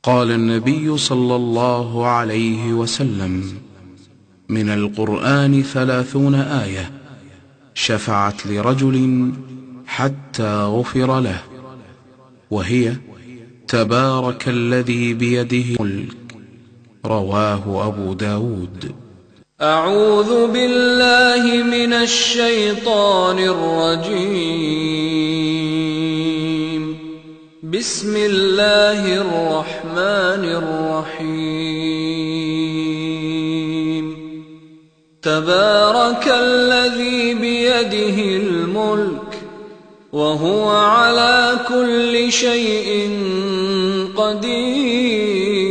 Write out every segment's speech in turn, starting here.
قال النبي صلى الله عليه وسلم: من القرآن 30 آية شفعت لرجل حتى غفر له، وهي: تبارك الذي بيده الملك. رواه أبو داود. أعوذ بالله من الشيطان الرجيم. بسم الله الرحمن الرحيم. تبارك الذي بيده الملك وهو على كل شيء قدير،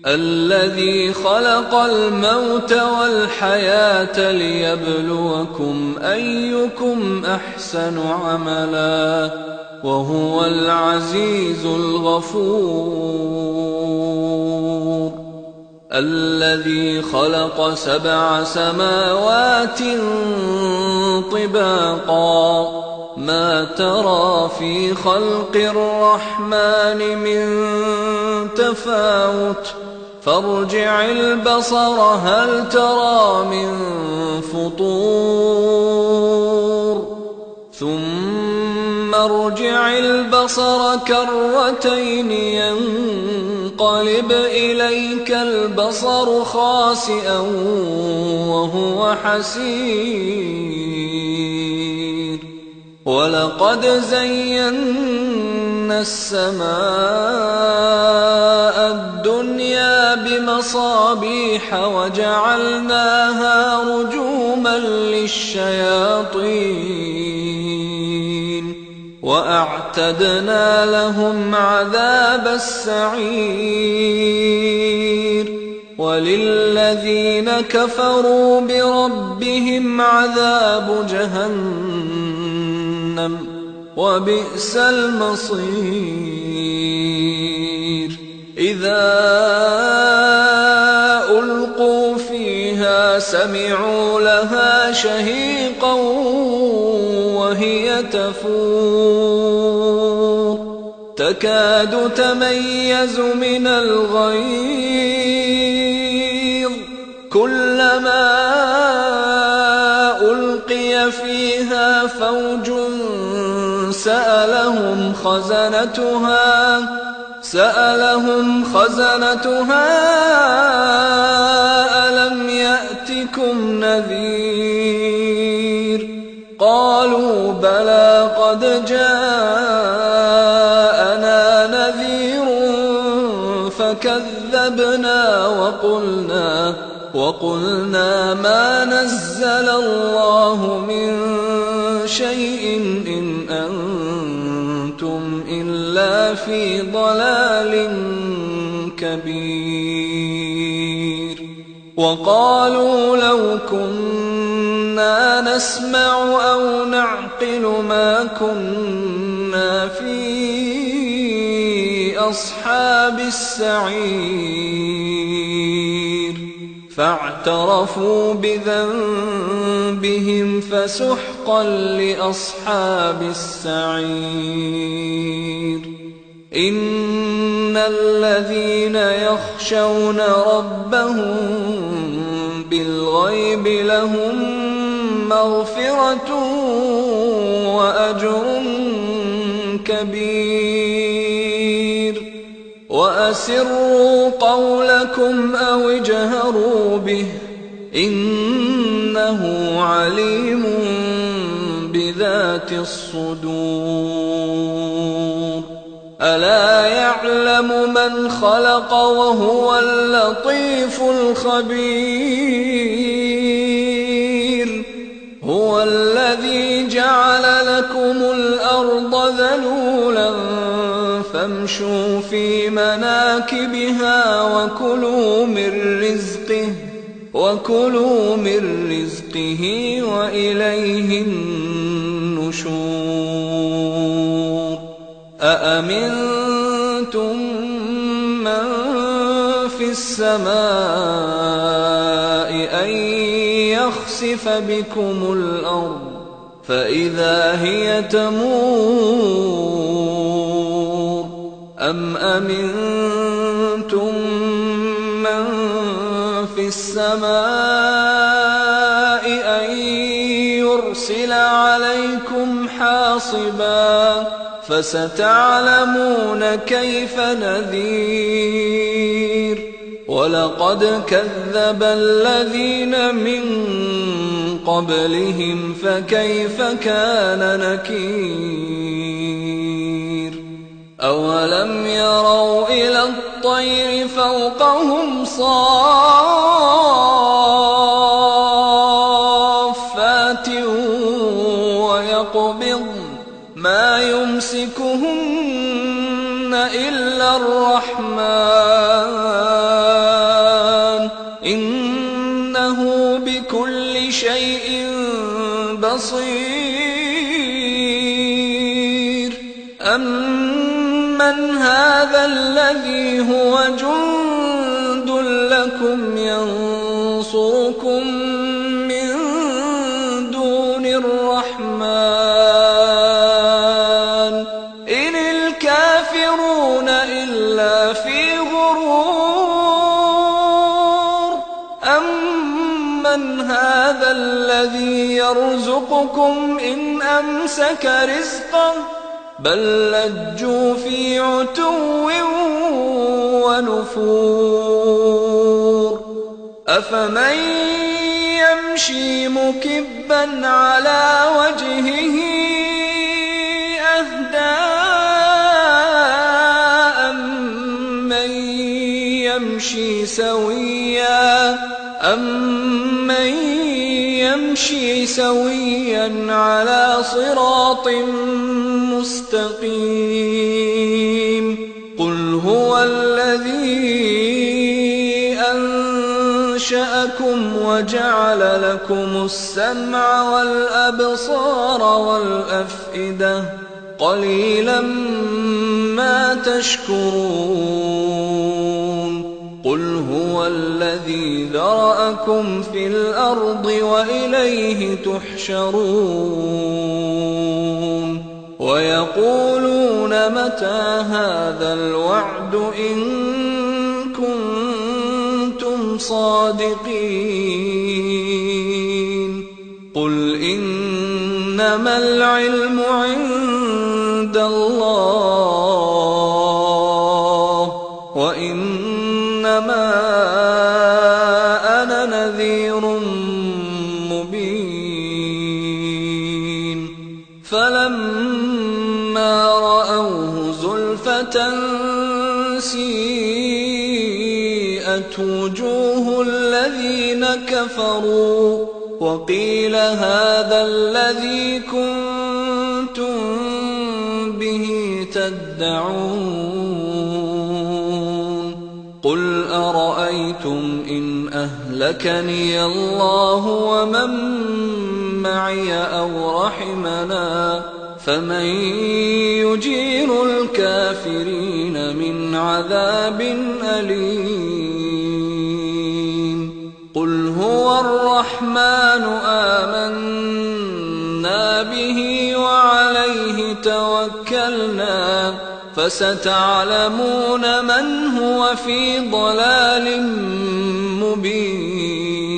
الذي خلق الموت والحياة ليبلوكم أيكم أحسن عملا، وهو العزيز الغفور. الذي خلق 7 سماوات طباقا، ما ترى في خلق الرحمن من تفاوت، فارجع البصر هل ترى من فطور، ثم ارجع البصر كرتين ينقلب إليك البصر خاسئا وهو حسير. ولقد زينا السماء الدنيا بمصابيح وجعلناها رجوما للشياطين، وأعتدنا لهم عذاب السعير. وللذين كفروا بربهم عذاب جهنم، وبئس المصير. إذا ألقوا فيها سمعوا لها شهيقا وهي تفور، تكاد تميز من الغيظ، كلما ألقي فيها فوج سألهم خزنتها ألم يأتكم نذير؟ قالوا بلى قد جاءنا نذير فكذبنا وقلنا ما نزل الله من شيء إن أنتم إلا في ضلال كبير. وقالوا لو كنا نسمع أو نعقل ما كنا في أصحاب السعير. فاعترفوا بذنبهم فسحقا لأصحاب السعير. إن الذين يخشون ربهم بالغيب لهم مغفرة وأجر كبير. وأسروا قولكم أو اجهروا به إنه عليم بذات الصدور. ألا يعلم من خلق وهو اللطيف الخبير. هو الذي جعل لكم الأرض ذلولا فامشوا في مناكبها وكلوا من رزقه وإليه النشور. أأمنتم من في السماء أن يخسف بكم الأرض فإذا هي تمور أم أمنتم من في السماء أن يرسل عليكم حاصبا فستعلمون كيف نذير ولقد كذب الذين من قبلهم فكيف كان نكير أولم يروا إلى الطير فوقهم صافات ويقبضن ما يمسكهن إلا الرحمن إنه بكل شيء بصير أمن هذا الذي هو جند لكم ينصركم من دون الرحمن إن الكافرون إلا في غرور أمن هذا الذي يرزقكم إن أمسك رزقه بل لجوا في عتو ونفور أفمن يمشي مكبا على وجهه أهدى أمن يمشي سويا على صراط مستقيم قل هو الذي أنشأكم وجعل لكم السمع والأبصار والأفئدة قليلا ما تشكرون قل هو الذي ذرأكم في الأرض وإليه تحشرون ويقولون متى هذا الوعد إن كنتم صادقين قل إنما العلم عند الله وإنما أنا نذير مبين فلما رأوه زلفة سيئت وجوه الذين كفروا وقيل هذا الذي كنتم به تدعون قل أرأيتم إن أهلكني الله ومن معي أو رحمنا فمن يجير الكافرين من عذاب أليم قل هو الرحمن آمنا به وعليه توكلنا فستعلمون من هو في ضلال مبين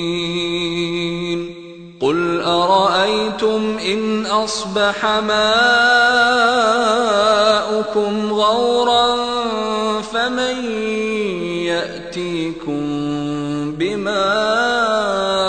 قل أرأيتم إن أصبح ماؤكم غورا فمن يأتيكم بماء